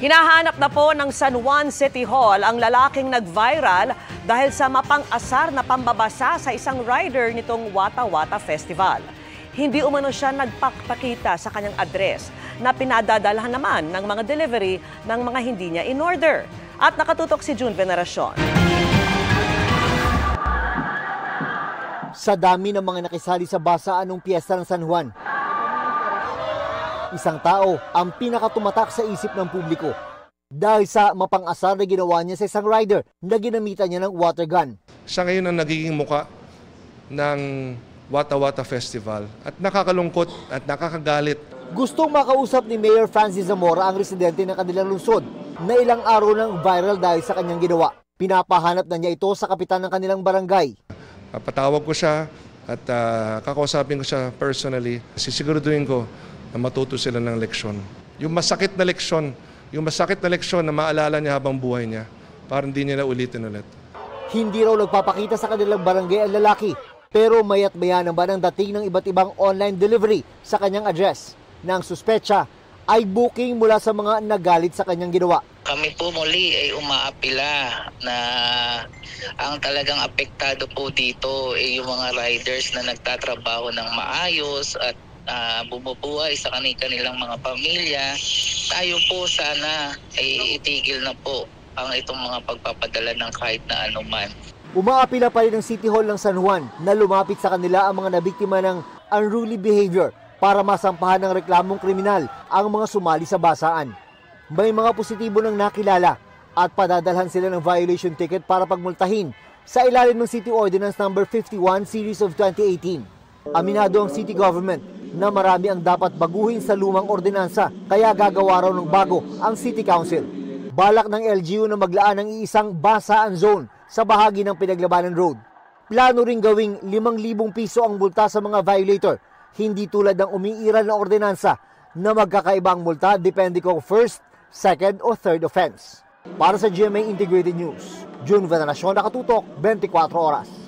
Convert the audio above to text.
Hinahanap na po ng San Juan City Hall ang lalaking nag-viral dahil sa mapang-asar na pambabasa sa isang rider nitong Wata Wata Festival. Hindi umano siya nagpakita sa kanyang address na pinadadalhan naman ng mga delivery ng mga hindi niya in-order. At nakatutok si June Veneracion. Sa dami ng mga nakisali sa basaan ng piyesta ng San Juan, isang tao ang pinakatumatak sa isip ng publiko dahil sa mapang-asar na ginawa niya sa isang rider na ginamitan niya ng water gun. Siya ngayon ang nagiging muka ng Wata Wata Festival at nakakalungkot at nakakagalit. Gustong makausap ni Mayor Francis Zamora ang residente ng kanilang lungsod na ilang araw nang viral dahil sa kanyang ginawa. Pinapahanap na niya ito sa kapitan ng kanilang barangay. Patawag ko siya at kakausapin ko siya personally. Sisiguraduhin ko na matuto sila ng leksyon. Yung masakit na leksyon na maalala niya habang buhay niya para hindi niya na ulitin ulit. Hindi raw nagpapakita sa kanilang barangay ang lalaki, pero mayat-maya naman ang dating ng iba't ibang online delivery sa kanyang address na ang suspecha ay booking mula sa mga nagalit sa kanyang ginawa. Kami po muli ay umaapila na ang talagang apektado po dito ay yung mga riders na nagtatrabaho ng maayos at bumubuhay sa kanilang mga pamilya. Tayo po sana ay itigil na po ang itong mga pagpapadala ng kahit na anuman. Umaapila pa rin ng City Hall ng San Juan na lumapit sa kanila ang mga nabiktima ng unruly behavior para masampahan ng reklamong kriminal ang mga sumali sa basaan. May mga positibo nang nakilala at padadalhan sila ng violation ticket para pagmultahin sa ilalim ng City Ordinance No. 51 Series of 2018. Aminado ang city government na marami ang dapat baguhin sa lumang ordinansa kaya gagawa raw ng bago ang City Council. Balak ng LGU na maglaan ng iisang basaan zone sa bahagi ng Pinaglabanan Road. Plano ring gawing 5,000 piso ang multa sa mga violator, hindi tulad ng umiiral na ordinansa na magkakaiba ang multa depende kung first, second o third offense. Para sa GMA Integrated News, June Veneracion, nakatutok 24 oras.